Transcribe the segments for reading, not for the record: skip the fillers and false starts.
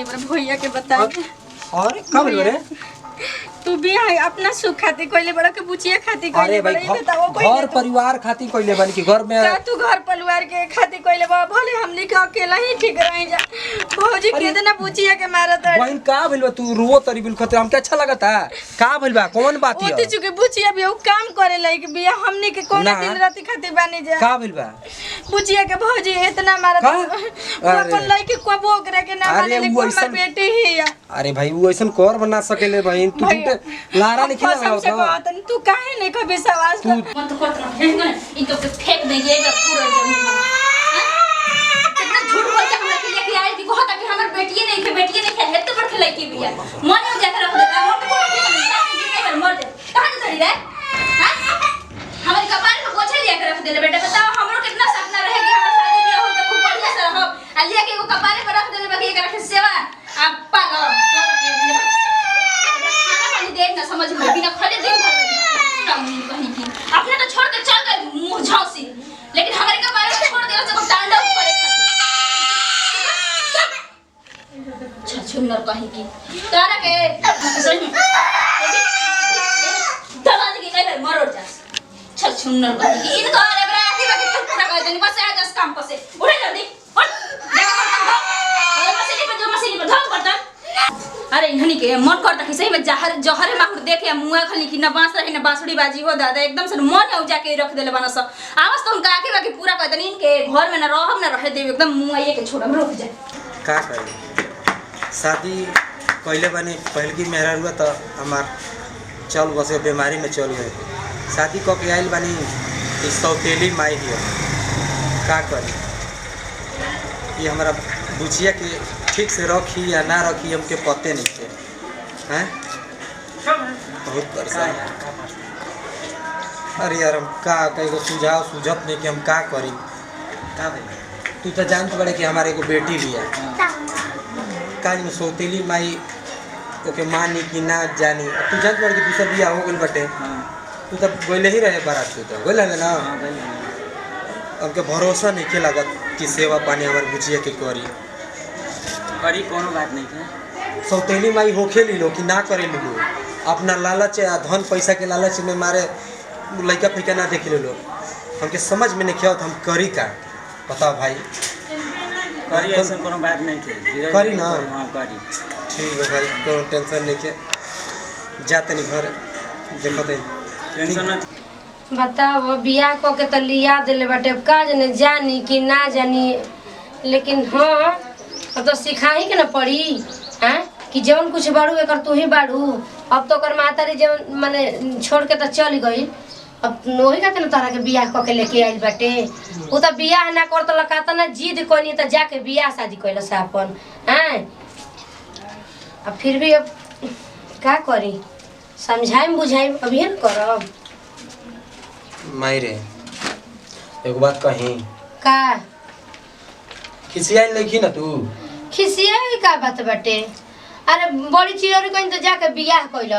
तनी हमरा भैया के बता दे। अरे का बोल रे तू भी अपना सुख खातिर कोइले बड़ा के बुचिया खातिर कोइले अरे भाई घर परिवार खातिर कोइले बन के घर में का तू घर परिवार के खातिर कोइले बा भले हमनी के अकेला ही ठीक रही जा। भौजी कितना बुचिया के मारत है बहन का भइल बा तू रुओ तरी बिल खतरा हमके अच्छा लगता का भइल बा कौन बात है ओती चुके बुचिया भी काम करे लायक बिया हमनी के कोन दिन रात खातिर बानी जा का भइल बा बुचिया के भौजी इतना मारत अपन लायक कबो करे के ना माने ले हमर बेटी ही है। अरे भाई वो ऐसन कर बना सकेले बहन तू लारा नहीं खिला तू काहे नहीं कभी सवाल तू मत कर इन तो फेंक दे ये पूरा जमीन कितना झूठ बोलता हमरा के लेके आई थी कहता कि हमर बेटिए नहीं खेल हेते पर खेलाई की बिया मन हो जाकर रख देता मत को मर दे कहां चली रे हां हमारे कपाल में पोछे लिया कर रख दे बेटा बताओ हमरो कितना सपना रहे कि हमर शादी बियाह हो तो खूब बढ़िया से रहो आ लिया के एगो कपाले पर रख दे बाकी एक रखे सेवा आप पागल देख ना समझ में बिना खड़े दिन भर कहीं की अपने तो छोड़ के चल गए मुंह झांसी लेकिन हमारे के बारे में छोड़ दिया सब तांडव करे खातिर छछुन्नर कहीं की तारा के दवा दे के कहीं मरो जा छछुन्नर कहीं की इनको अरे बराती बाकी तू पूरा कर देनी बस आ जा काम पर से उठे जल्दी उठ मशीन पर धो बर्तन अरे इन्हनी के मन करता कि सही में जहरे माहुर देखे मुआ खली कि ना बांस रहे ना बांसुरी बाजी हो दादा एकदम से मन औजा के रख देले बनस आवाज तो उनका आके बाकी पूरा कर देनी इनके घर में ना रहब ना रहे देव एकदम मुआ ये के छोड़म रुक जाए का करे शादी कइले बनी पहल की मेहरा हुआ तो हमार चल बसे बीमारी में चल गए शादी क के आइल बनी इस सौतेली माई हियो का करी ये हमारा बुचिया के ठीक से रखी या ना रखी हमके पते नहीं थे हैं बहुत परेशान अरे यार हम का कई सुझाव सुझत नहीं कि हम का करी का भाई तू तो जानते बड़े कि हमारे को बेटी भी है काज में सौतेली माई ओके मानी कि ना जानी तू जानते बड़े कि दूसरा बियाह हो गई बटे तू तो गोले ही रहे बारात तू तो गोले ना हमके भरोसा नहीं के लागत कि सेवा पानी हमारे बुचिया के करी कोनो बात नहीं है सौतेली माई होखे ली लो कि ना करे ली लो अपना लालच या धन पैसा के लालच में मारे लड़का फैका ना देख ले लो हमके समझ में नहीं किया तो हम करी का बताओ भाई करी ऐसा कोनो बात नहीं थे करी ना हां करी ठीक है भाई कोनो टेंशन नहीं के जाते नहीं घर देखो तो टेंशन ना बताओ बियाह क के तो लिया देले बाटे का जने जानी कि ना जानी लेकिन हाँ अब तो सिखाही के ना पड़ी हैं कि जौन कुछ बाड़ू एकर तू ही बाड़ू अब तो कर माता रे जौन माने छोड़ के तो चल गई अब नोही का तारा के बियाह क के लेके आइल बाटे उ तो बियाह ना कर तो लकाता ना जिद कोनी तो जाके बियाह शादी कइल से अपन हैं अब फिर भी अब का करी समझाइम बुझाइम अभी न करब माई रे एक बात कहीं का खिसियाई लेखी ना तू खिसिया का बात बाटे अरे बड़ी चिड़ौरी कहीं तो जाके बियाह कइल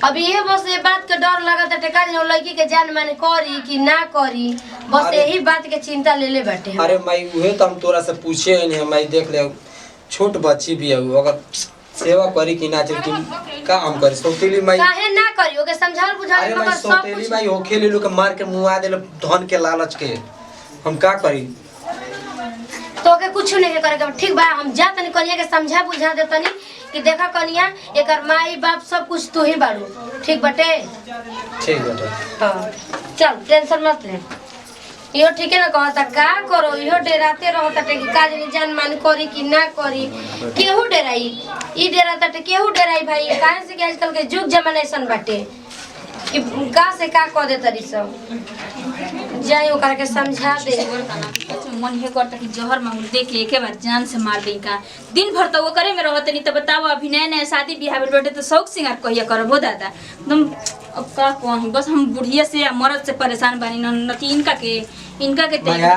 अब ये बस ये बात के डर लगत है टेका दिन लड़की के जान माने करी कि ना करी बस यही बात के चिंता ले ले बाटे अरे माई उहे तो हम तोरा से पूछे नहीं माई देख ले छोट बच्ची भी है अगर सेवा करी कि ना चल कि का हम करी सौतेली माई काहे ना करी ओके समझाल बुझाल अरे मगर माई सब सौतेली कुछ माई होखे ले लो के मार के मुआ देले धन के लालच के हम का करी तो के कुछ नहीं करे के ठीक बा हम जा तनी कनिया के समझा बुझा दे तनी कि देखा कनिया एकर माई बाप सब कुछ तू ही बाड़ू ठीक बटे ठीक बटे हां चल टेंशन मत ले इहो ठीक है ना कहता का करो इहो डराते रहता टे कि काज नहीं जान मान करी कि ना करी केहू डराई ई डराता टे केहू डराई भाई काहे से कि आजकल के युग जमाना ऐसन बाटे कि का से का कह दे तरी सब जाई ओकरा के समझा दे मन हे करता कि जहर मांग देख के एके बार जान से मार देई का दिन भर तो वो करे में रहत नहीं तो बताओ अभी नया शादी बियाह में बैठे तो शौक सिंगार कहिया करबो दादा एकदम अब का कहीं बस हम बुढ़िया से या मर्द से परेशान बानी न इनका के भैया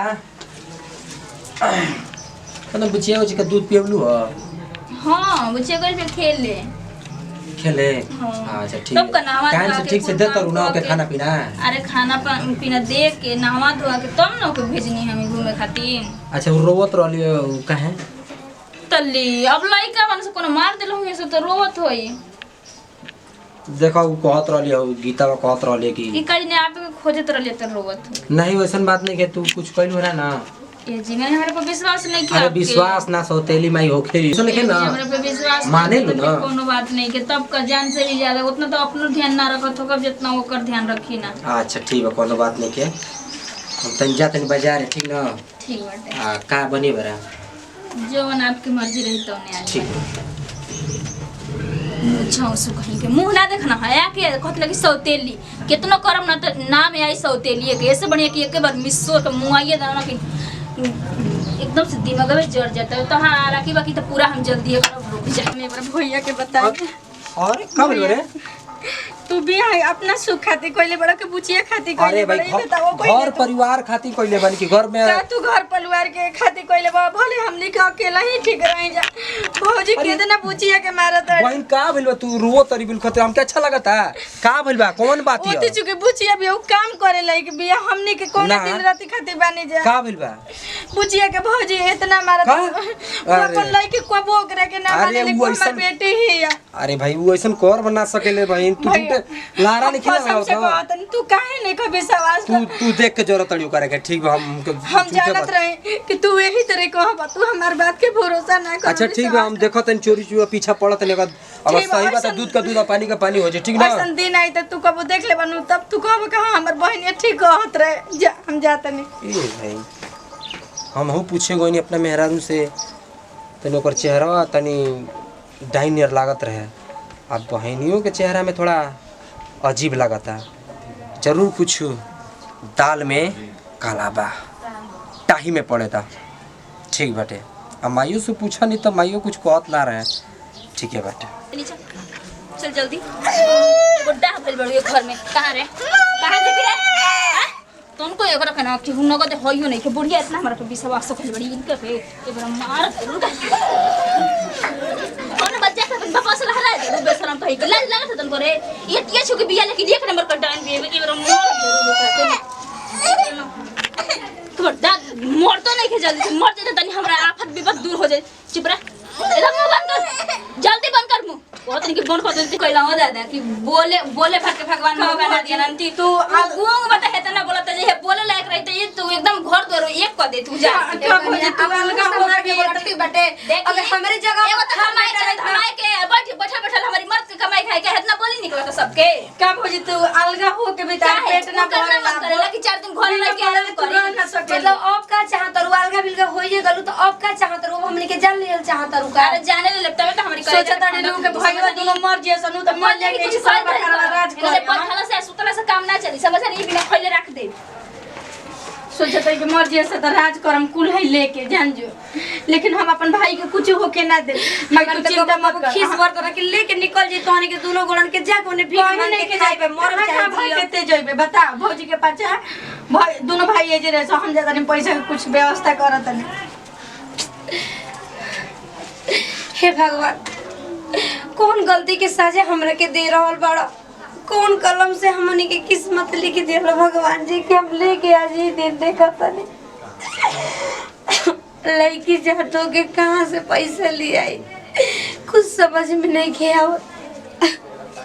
कने बुचिया के दूध पियलू हां बुचिया कर खेल ले खेले हाँ। अच्छा ठीक तब का नहवा टाइम से ठीक से दे तो ना के खाना पीना अरे खाना पीना दे के नहवा धोआ के तब ना के भेजनी हम घूमे खातिर अच्छा वो रोवत रहली काहे तो चली अब लइका मन से कोनो मार देल होई से तो रोवत होई। देखो उ कहत रहली हो गीता में कहत रहली कि ई कहीं ने आप के खोजत रहले त रोवत हो। नहीं वैसन बात नहीं के तू कुछ कहलू है ना। ये जी मैंने हमारे पर विश्वास नहीं किया। अरे विश्वास ना सौतेली माई होखेली सुन के ना हमारे पे विश्वास माने लो ना कोनो बात नहीं के तब का जान से भी ज्यादा उतना तो अपनो ध्यान ना रखत होगा जितना ओकर ध्यान रखी ना। अच्छा ठीक है कोनो बात नहीं के हम तन जा तन बाजार है ठीक ना। ठीक बाटे हां का बनी बरा जवन आपकी मर्जी रही तो ने आ ठीक अच्छा सु कहीं के मुंह ना देखना है के कहत लगी सौतेली कितना करम ना तो नाम आई सौतेली के ऐसे बढ़िया कि एक बार मिसो तो मुंह आइए दाना कि एकदम से दिमाग में जड़ जाता है। तो हाँ राखी बाकी तो पूरा हम जल्दी है रुक जा मैं बड़ा भैया के बता और का बोल रे तू भी अपना सुख खातिर कोइले बड़ा के बुचिया खातिर कोइले अरे भाई बड़ा बताओ घर परिवार खातिर कोइले बन के घर में का तू घर परिवार के खातिर कोइले बा भले हमनी के अकेला ही ठीक रह जा। भौजी कितना बुचिया के मारत है बहन का भइल बा तू रो तरी बिल खतरा हमके अच्छा लगता का भइल बा कौन बात ओ है तो चुके बुचिया भी उ काम करे लायक बिया हमनी के कौन ना। दिन रात खातिर बानी जा का भइल बा बुचिया के भौजी इतना मारत का? वो अपन लायक को बोकरा के ना अरे माने ले वो हमर ऐसन- बेटी ही है। अरे भाई वो ऐसन कर बना सकेले बहन तू भैया, टूटे लारा नहीं खिला कसम से लगाओ कहतन तू काहे नहीं कभी सवाल तू देख के जरूरत तड़ियो करे के ठीक बा हम जानत रहे कि तू यही तरह कहबा तू हमार बात के भरोसा ना कर। अच्छा ठीक बा हम देखो तन चोरी चुरा पीछा पड़त नहीं अगर ठीक बा, सही बात है ऐसन- दूध का दूध और पानी का पानी हो जाए ठीक ना। ऐसन दिन आई त तू कबो देख ले बनू तब तू कहब कहां हमर बहन ये ठीक कहत रहे जा हम जात नहीं। ए भाई हम हूँ पूछे गई अपना मेहरारू से तनी ओकर चेहरा तनी डाइन नियर लागत रहे अब बहनियों के चेहरा में थोड़ा अजीब लागता जरूर कुछ दाल में काला बा टाही में पड़े था ठीक बाटे अब माइयों से पूछा नहीं तो माइयों कुछ कहत ना रहे ठीक है बाटे चल जल्दी बुड्ढा भइल बड़ू घर में कहां रे कहां जे रे तुमको एक रखा ना कि हुन नगद होइयो नहीं के बुढ़िया इतना हमारा पे विश्वास कर बड़ी इनके पे ये बड़ा मार जरूर कौन बच्चा का बकवास लहरा दे बेशरम कहि के लाज लागत तन करे ये छु के बिया लेके एक नंबर का डान भी ये बड़ा मार जरूर तो दाद मोर तो नहीं के जल्दी मर जाते तनी हमरा आफत विपत दूर हो जाए चुप रह एकदम मुंह बंद कर जल्दी बंद कर मुंह बहुत इनकी बोन को देती कहला हो दादा कि बोले बोले भर के भगवान मौका ना दिया नंती तू गुंग बता है तना बोलत जे बोले लायक रहते ये तू एकदम घर द्वार एक कर दे तू जा क्या भौजी तू अलगा हो के बोलती बटे अगर हमरे जगह एगो तो कमाई करे धमाई के बैठ बैठा बैठा हमारी मर्द के कमाई खाए के इतना बोली निकला तो सबके का भौजी तू अलगा हो के बेटा पेट ना करेला कि 4 दिन घर रह के आराम करे ना सके मतलब अब का चाहत रू अलगा बिलगा होइए गलू तो अब का चाहत रू हमने के जान लियल चाहत रू का अरे जाने ले लगता है तो हमारी सोचा ताड़ी लोग के भईवा दोनों मर जे सनु त मर ले के सब बकरा राज करे पथला से सुतला से काम ना चली समझ नहीं बिना खइले रख दे सोचा ताड़ी के मर जे से त राज करम कुल है लेके जान जो लेकिन हम अपन भाई के कुछ होके ना दे मगर तू चिंता मत कर खीस भर कर के लेके निकल जे तोहने के दोनों गोड़न के जा कोने भी कहीं नहीं के जाए पे मर चाहे भाई केते जइबे बता भौजी के पाछा भाई दोनों भाई ए जे रहे सो हम ज्यादा नहीं पैसा के कुछ व्यवस्था करत नहीं। हे भगवान कौन गलती के सजा हमरा के दे रहल बड़ा कौन कलम से हमनी के किस्मत लिख देलो भगवान जी के हम लेके आज ही दिन देखत नहीं लड़की जातो के कहां से पैसा ले आई कुछ समझ में नहीं के आवत